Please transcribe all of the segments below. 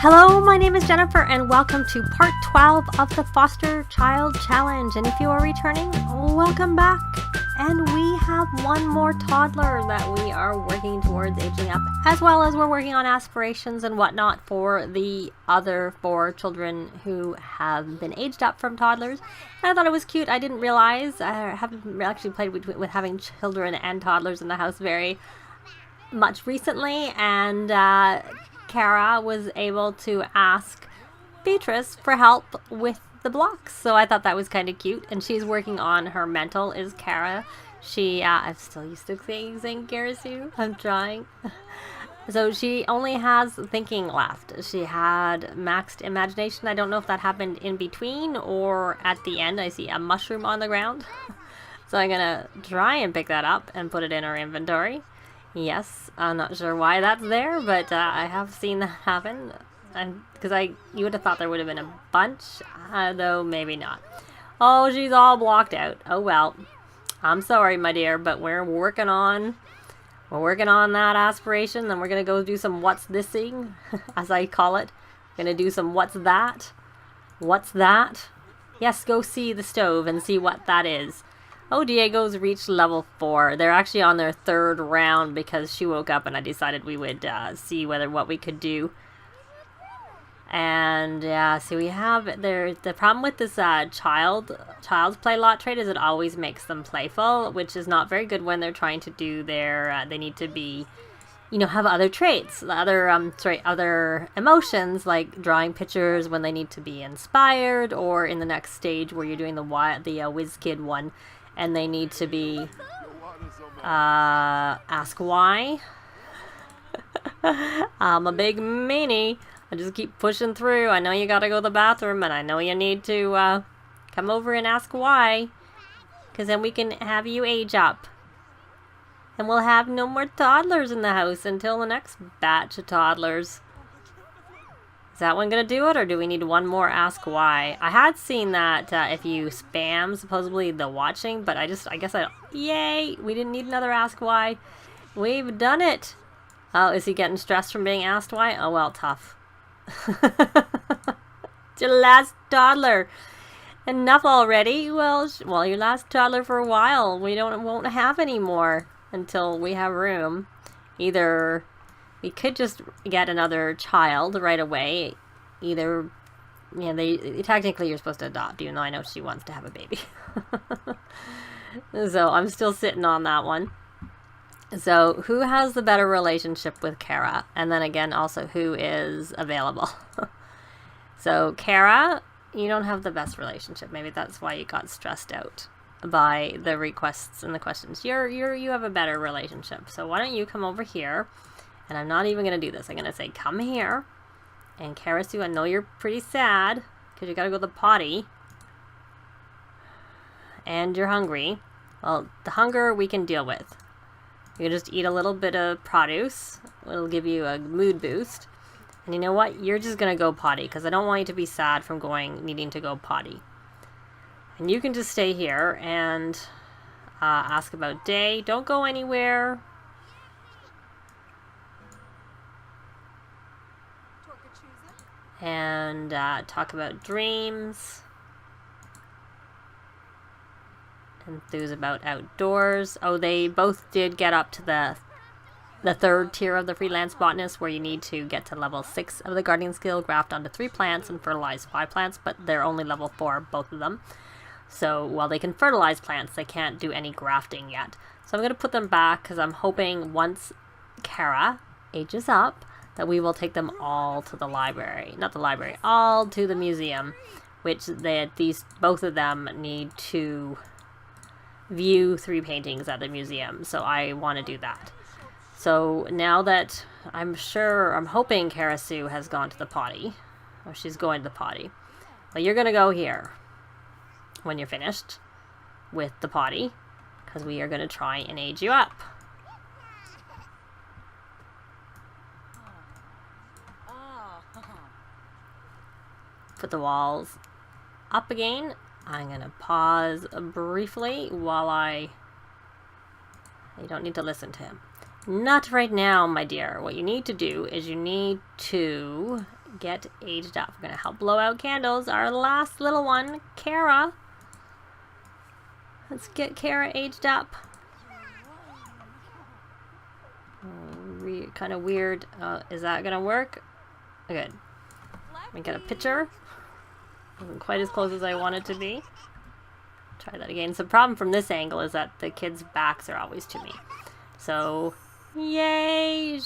Hello, my name is Jennifer and welcome to part 12 of the Foster Child Challenge. And if you are returning, welcome back. And we have one more toddler that we are working towards aging up, as well as we're working on aspirations and whatnot for the other 4 children who have been aged up from toddlers. And I thought it was cute. I didn't realize, I haven't actually played with having children and toddlers in the house very much recently, and Kara was able to ask Beatrice for help with the blocks, so I thought that was kind of cute. And she's working on her mental, is Kara. I'm still used to saying Karasu. I'm trying. So she only has thinking left. She had maxed imagination. I don't know if that happened in between or at the end. I see a mushroom on the ground. So I'm gonna try and pick that up and put it in her inventory. Yes, I'm not sure why that's there, but I have seen that happen. Because you would have thought there would have been a bunch, though maybe not. Oh, she's all blocked out. Oh well. I'm sorry, my dear, but we're working on that aspiration, and we're gonna go do some what's thising, as I call it. Gonna do some what's that. What's that? Yes, go see the stove and see what that is. Oh, Diego's reached level 4. They're actually on their 3rd round because she woke up and I decided we would see what we could do. And yeah, so we have the problem with this child's play lot trait is it always makes them playful, which is not very good when they're trying to do their they need to be, have other traits, other emotions, like drawing pictures when they need to be inspired, or in the next stage where you're doing the whiz kid one and they need to be ask why. I'm a big meanie. I just keep pushing through. I know you gotta go to the bathroom, and I know you need to come over and ask why, because then we can have you age up. And we'll have no more toddlers in the house until the next batch of toddlers. Is that one gonna do it, or do we need one more ask why? I had seen that if you spam, supposedly the watching, but yay! We didn't need another ask why. We've done it! Oh, is he getting stressed from being asked why? Oh well, tough. It's your last toddler. Enough already. Well, your last toddler for a while. We won't have any more until we have room. Either we could just get another child right away. Either, technically you're supposed to adopt, even though I know she wants to have a baby. So I'm still sitting on that one. So who has the better relationship with Kara? And then again, also who is available? So Kara, you don't have the best relationship. Maybe that's why you got stressed out by the requests and the questions. You have a better relationship. So why don't you come over here? And I'm not even going to do this. I'm going to say, come here. And Karasu, I know you're pretty sad because you got to go to the potty. And you're hungry. Well, the hunger we can deal with. You can just eat a little bit of produce. It'll give you a mood boost. And you know what? You're just going to go potty because I don't want you to be sad from needing to go potty. And you can just stay here and ask about day. Don't go anywhere. And talk about dreams. Enthuse about outdoors. Oh, they both did get up to the 3rd tier of the freelance botanist, where you need to get to level 6 of the gardening skill, graft onto 3 plants and fertilize 5 plants, but they're only level 4, both of them. So while they can fertilize plants, they can't do any grafting yet. So I'm going to put them back because I'm hoping once Kara ages up that we will take them all to the library. Not the library, all to the museum, which both of them need to view 3 paintings at the museum, so I want to do that. So now that I'm hoping Karasu has gone to the potty, or she's going to the potty. Well, you're going to go here when you're finished with the potty, because we are going to try and age you up. Put the walls up again. I'm going to pause briefly while you don't need to listen to him. Not right now, my dear. What you need to do is you need to get aged up. We're going to help blow out candles. Our last little one, Kara. Let's get Kara aged up. Kind of weird. Is that going to work? Good. We get a picture. Wasn't quite as close as I want it to be. Try that again. So the problem from this angle is that the kids' backs are always to me. So, yay!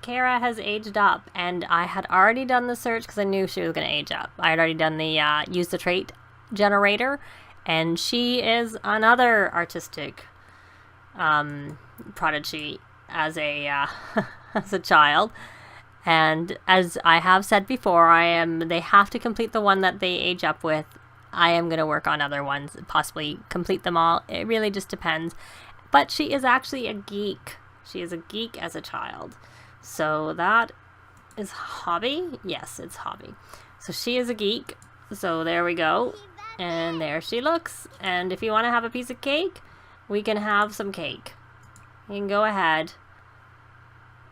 Kara has aged up. And I had already done the search because I knew she was going to age up. I had already done the use the trait generator. And she is another artistic prodigy as a as a child. And as I have said before, they have to complete the one that they age up with. I am going to work on other ones, possibly complete them all. It really just depends. But she is actually a geek. She is a geek as a child. So that is hobby. Yes, it's hobby. So she is a geek. So there we go. And there she looks. And if you want to have a piece of cake, we can have some cake. You can go ahead.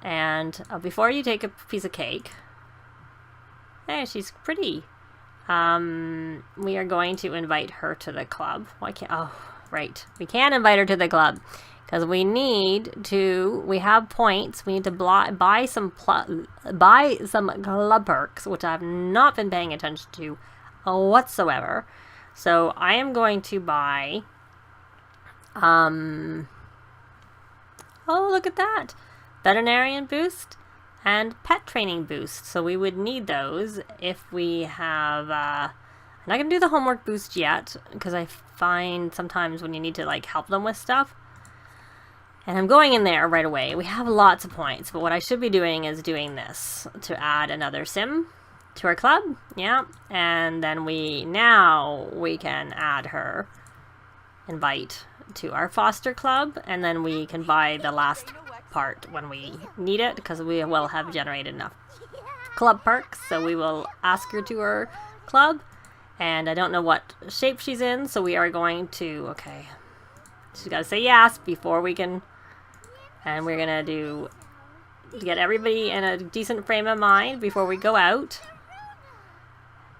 And before you take a piece of cake, hey, she's pretty. We are going to invite her to the club. Why can't? Oh, right. We can invite her to the club because we have points. We need to buy some club perks, which I've not been paying attention to whatsoever. So I am going to buy. Oh, look at that. Veterinarian boost and pet training boost. So we would need those if we have, I'm not going to do the homework boost yet because I find sometimes when you need to like help them with stuff. And I'm going in there right away. We have lots of points, but what I should be doing is doing this to add another sim to our club. Yeah. And then we can add her, invite to our foster club, and then we can buy the last part when we need it because we will have generated enough club perks. So we will ask her to her club, and I don't know what shape she's in, so we are going to, okay, she's got to say yes before we can, and we're gonna get everybody in a decent frame of mind before we go out.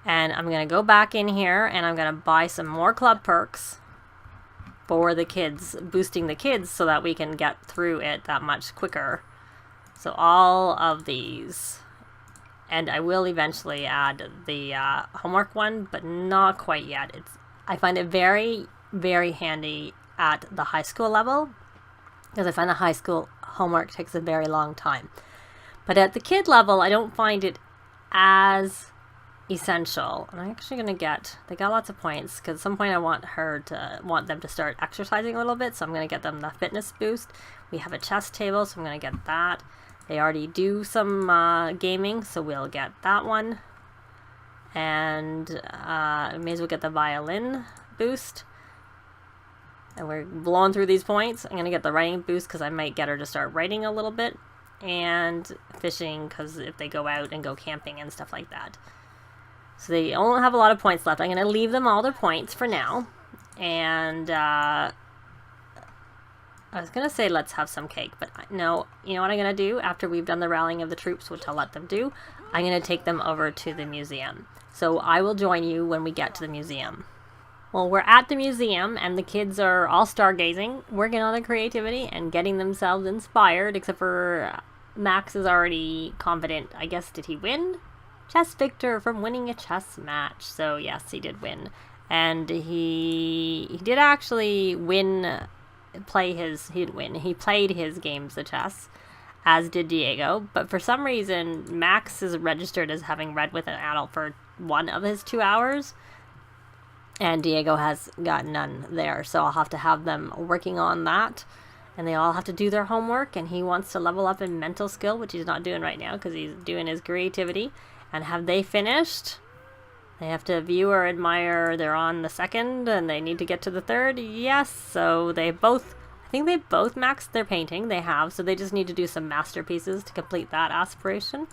And I'm gonna go back in here and I'm gonna buy some more club perks for the kids, boosting the kids so that we can get through it that much quicker. So all of these, and I will eventually add the homework one, but not quite yet. I find it very, very handy at the high school level because I find the high school homework takes a very long time. But at the kid level, I don't find it as essential. And I'm actually going to they got lots of points because at some point I want them to start exercising a little bit, so I'm going to get them the fitness boost. We have a chess table, so I'm going to get that. They already do some gaming, so we'll get that one. And I may as well get the violin boost. And we're blowing through these points. I'm going to get the writing boost because I might get her to start writing a little bit. And fishing because if they go out and go camping and stuff like that. So they only have a lot of points left. I'm going to leave them all their points for now. And I was going to say let's have some cake. But no, you know what I'm going to do? After we've done the rallying of the troops, which I'll let them do, I'm going to take them over to the museum. So I will join you when we get to the museum. Well, we're at the museum and the kids are all stargazing, working on their creativity and getting themselves inspired, except for Max is already confident. I guess, did he win? Chess victor from winning a chess match. So yes, he did win. And he did actually he played his games of chess, as did Diego. But for some reason, Max is registered as having read with an adult for one of his 2 hours. And Diego has got none there. So I'll have to have them working on that. And they all have to do their homework. And he wants to level up in mental skill, which he's not doing right now because he's doing his creativity. And have they finished? They have to view or admire. They're on the second and they need to get to the third. Yes. So I think they both maxed their painting. They have. So they just need to do some masterpieces to complete that aspiration.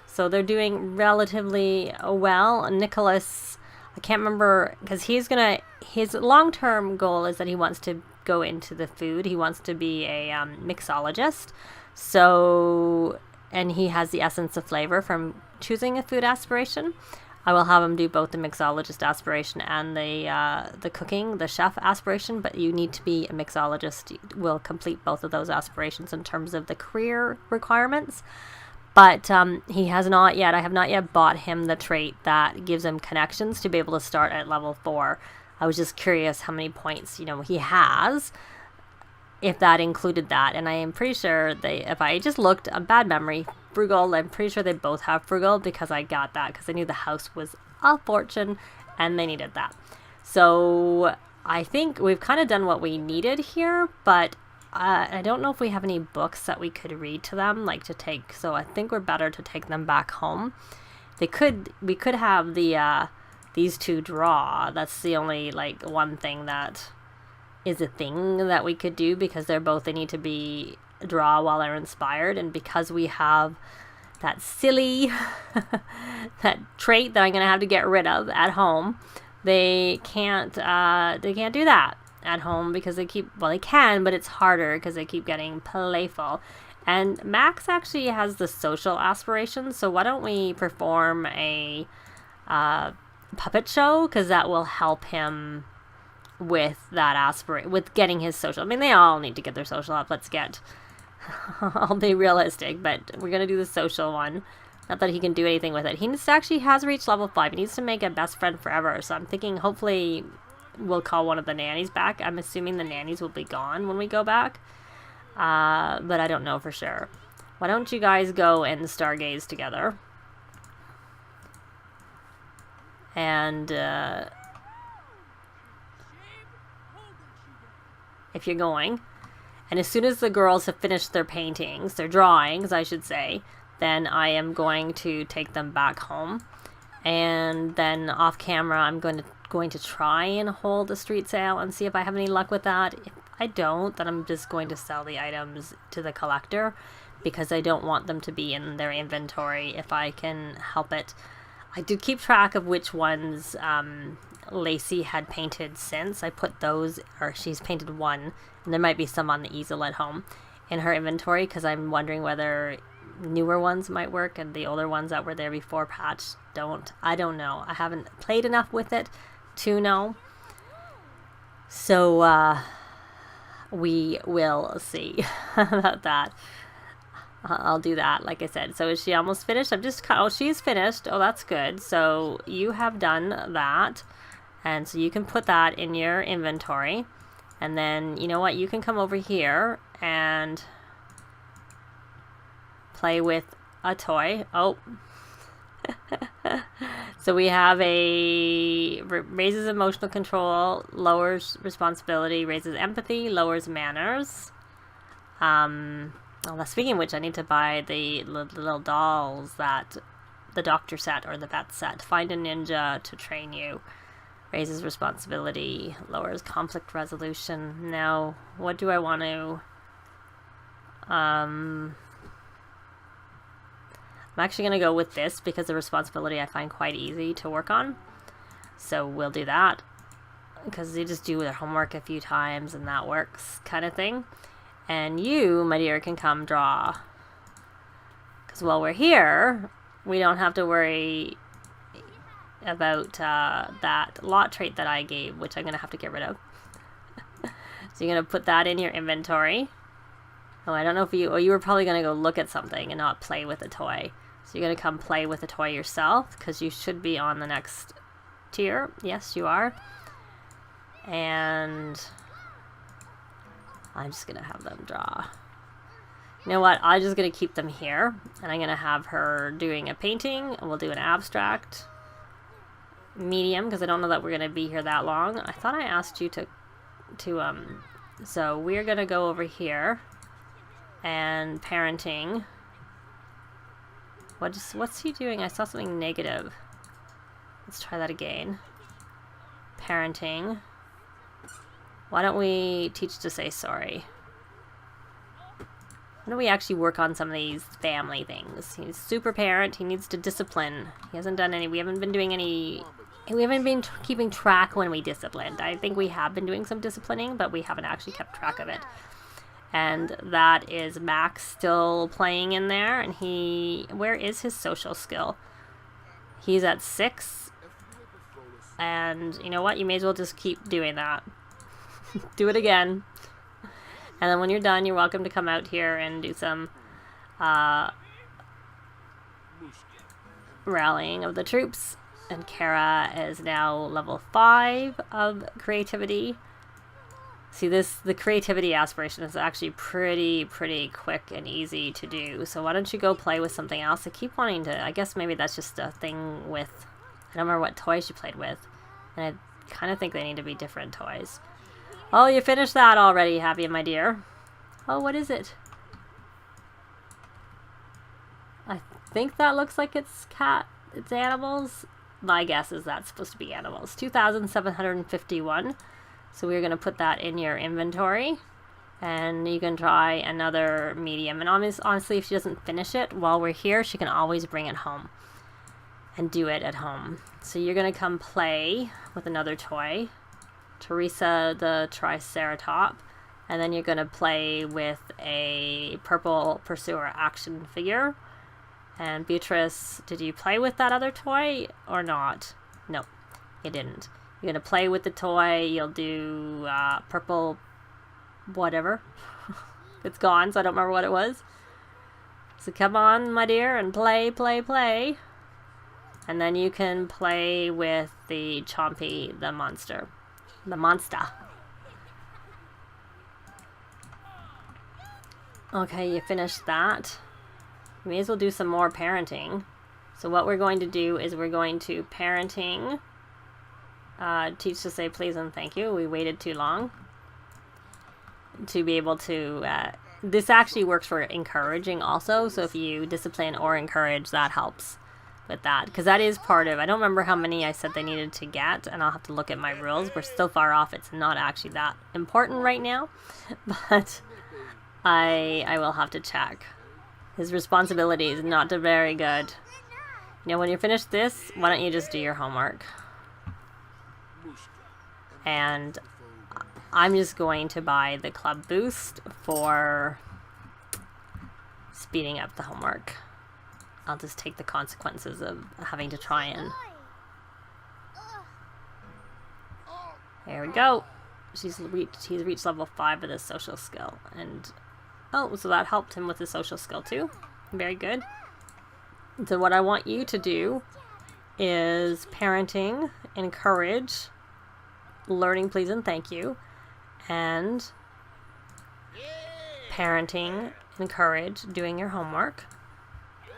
So they're doing relatively well. Nicholas, I can't remember because his long-term goal is that he wants to go into the food. He wants to be a mixologist. So and he has the essence of flavor from choosing a food aspiration, I will have him do both the mixologist aspiration and the cooking, the chef aspiration, but you need to be a mixologist. Will complete both of those aspirations in terms of the career requirements. But he has not yet. I have not yet bought him the trait that gives him connections to be able to start at level 4. I was just curious how many points, he has, if that included that. And I am pretty sure if I just looked, a bad memory, frugal, I'm pretty sure they both have frugal, because I got that because I knew the house was a fortune and they needed that. So I think we've kind of done what we needed here, but I don't know if we have any books that we could read to them, like to take. So I think we're better to take them back home. We could have these two draw. That's the only one thing that is a thing that we could do, because they need to be draw while they're inspired, and because we have that silly that trait that I'm gonna have to get rid of at home, they can't do that at home, because they can, but it's harder because they keep getting playful. And Max actually has the social aspirations, so why don't we perform a puppet show, because that will help him with that with getting his social. I mean, they all need to get their social up. I'll be realistic, but we're going to do the social one. Not that he can do anything with it. He actually has reached level 5. He needs to make a best friend forever. So I'm thinking hopefully we'll call one of the nannies back. I'm assuming the nannies will be gone when we go back. But I don't know for sure. Why don't you guys go and stargaze together? And if you're going, and as soon as the girls have finished their paintings, their drawings, I should say, then I am going to take them back home. And then off camera, I'm going to try and hold a street sale and see if I have any luck with that. If I don't, then I'm just going to sell the items to the collector, because I don't want them to be in their inventory if I can help it. I did keep track of which ones Lacey had painted since. I put those, or she's painted one, and there might be some on the easel at home in her inventory, because I'm wondering whether newer ones might work and the older ones that were there before patch don't. I don't know. I haven't played enough with it to know. So we will see about that. I'll do that, like I said. So is she almost finished? She's finished. Oh, that's good. So you have done that. And so you can put that in your inventory. And then, you know what? You can come over here and play with a toy. Oh. So we have raises emotional control, lowers responsibility, raises empathy, lowers manners. Well, speaking of which, I need to buy the little dolls that the doctor set or the vet set. Find a ninja to train you. Raises responsibility, lowers conflict resolution. Now, what do I want to... I'm actually going to go with this, because the responsibility I find quite easy to work on. So we'll do that, because they just do their homework a few times and that works, kind of thing. And you, my dear, can come draw. Because while we're here, we don't have to worry about that lot trait that I gave, which I'm going to have to get rid of. So you're going to put that in your inventory. Oh, I don't know if you were probably going to go look at something and not play with a toy. So you're going to come play with a toy yourself, because you should be on the next tier. Yes, you are. And I'm just going to have them draw. You know what? I'm just going to keep them here. And I'm going to have her doing a painting. And we'll do an abstract. Medium, because I don't know that we're going to be here that long. I thought I asked you to so we're going to go over here. And parenting. What's he doing? I saw something negative. Let's try that again. Parenting. Why don't we teach to say sorry? Why don't we actually work on some of these family things? He's super parent. He needs to discipline. He hasn't done any. We haven't been keeping track when we disciplined. I think we have been doing some disciplining, but we haven't actually kept track of it. And that is Max still playing in there. And where is his social skill? He's at 6. And you know what? You may as well just keep doing that. Do it again. And then when you're done, you're welcome to come out here and do some rallying of the troops. And Kara is now level 5 of creativity. See, the creativity aspiration is actually pretty quick and easy to do. So why don't you go play with something else? I keep wanting to, I guess maybe that's just a thing with, I don't remember what toys you played with. And I kind of think they need to be different toys. Oh, you finished that already, have you, my dear? Oh, what is it? I think that looks like it's animals. My guess is that's supposed to be animals. 2,751. So we're going to put that in your inventory. And you can try another medium. And honestly, if she doesn't finish it while we're here, she can always bring it home and do it at home. So you're going to come play with another toy. Teresa the Triceratop. And then you're going to play with a purple Pursuer action figure. And Beatrice, did you play with that other toy or not? No, you didn't. You're going to play with the toy. You'll do purple whatever. It's gone, so I don't remember what it was. So come on, my dear, and play. And then you can play with the Chompy, the monster. The monster. Okay, you finished that. You may as well do some more parenting. So what we're going to do is we're going to parenting. Teach to say please and thank you. We waited too long to be able to... this actually works for encouraging also. So if you discipline or encourage, that helps with that. Because that is part of... I don't remember how many I said they needed to get. And I'll have to look at my rules. We're still far off. It's not actually that important right now. But I will have to check. His responsibility is not very good. You know, when you're finished this, why don't you just do your homework? And I'm just going to buy the club boost for speeding up the homework. I'll just take the consequences of having to try and... There we go. He's reached level 5 of this social skill. And oh, so that helped him with his social skill too. Very good. So what I want you to do is parenting, encourage, learning please and thank you, and parenting, encourage, doing your homework.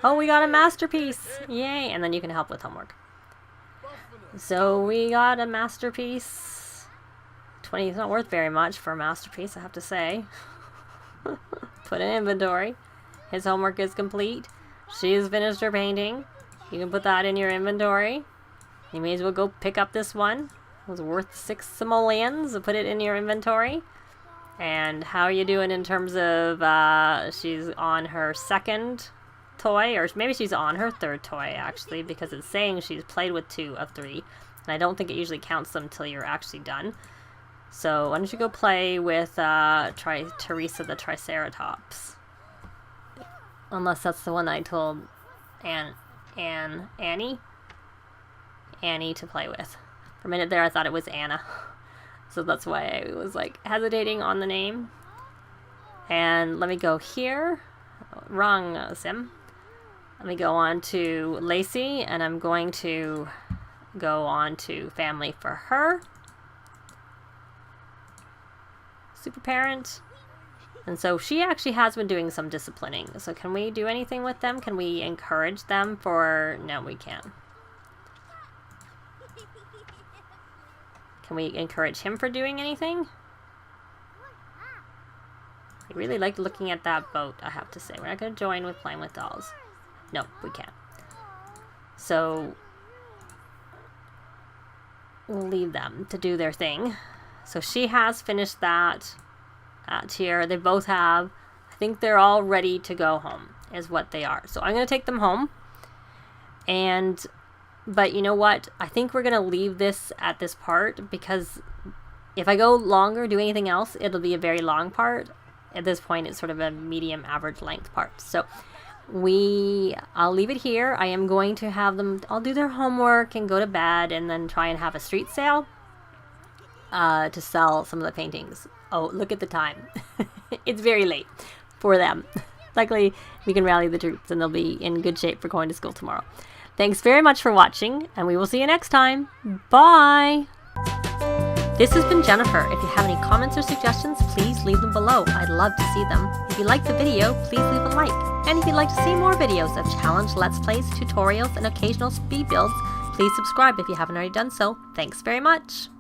Oh, we got a masterpiece! Yay! And then you can help with homework. So we got a masterpiece. 20 is not worth very much for a masterpiece, I have to say. Put in inventory. His homework is complete. She's finished her painting. You can put that in your inventory. You may as well go pick up this one. It was worth 6 simoleons. So put it in your inventory. And how are you doing in terms of she's on her 2nd toy, or maybe she's on her 3rd toy actually, because it's saying she's played with 2 of 3, and I don't think it usually counts them till you're actually done. So why don't you go play with Teresa the Triceratops, unless that's the one I told Annie to play with. For a minute there I thought it was Anna, so that's why I was like hesitating on the name. And let me go here. Wrong sim. Let me go on to Lacey, and I'm going to go on to family for her. Super parent. And so she actually has been doing some disciplining. So can we do anything with them? Can we encourage them for... No, we can't. Can we encourage him for doing anything? I really like looking at that boat, I have to say. We're not going to join with playing with dolls. No, we can't. So we'll leave them to do their thing. So she has finished that tier. They both have. I think they're all ready to go home is what they are. So I'm going to take them home. But you know what? I think we're going to leave this at this part, because if I go longer, do anything else, it'll be a very long part. at this point it's sort of a medium average length part. So I'll leave it here. I am going to have them all do their homework and go to bed, and then try and have a street sale to sell some of the paintings. Oh, look at the time. It's very late for them. Luckily, we can rally the troops and they'll be in good shape for going to school tomorrow. Thanks very much for watching, and we will see you next time. Bye! This has been Jennifer. If you have any comments or suggestions, please leave them below. I'd love to see them. If you liked the video, please leave a like. And if you'd like to see more videos of challenge, let's plays, tutorials, and occasional speed builds, please subscribe if you haven't already done so. Thanks very much!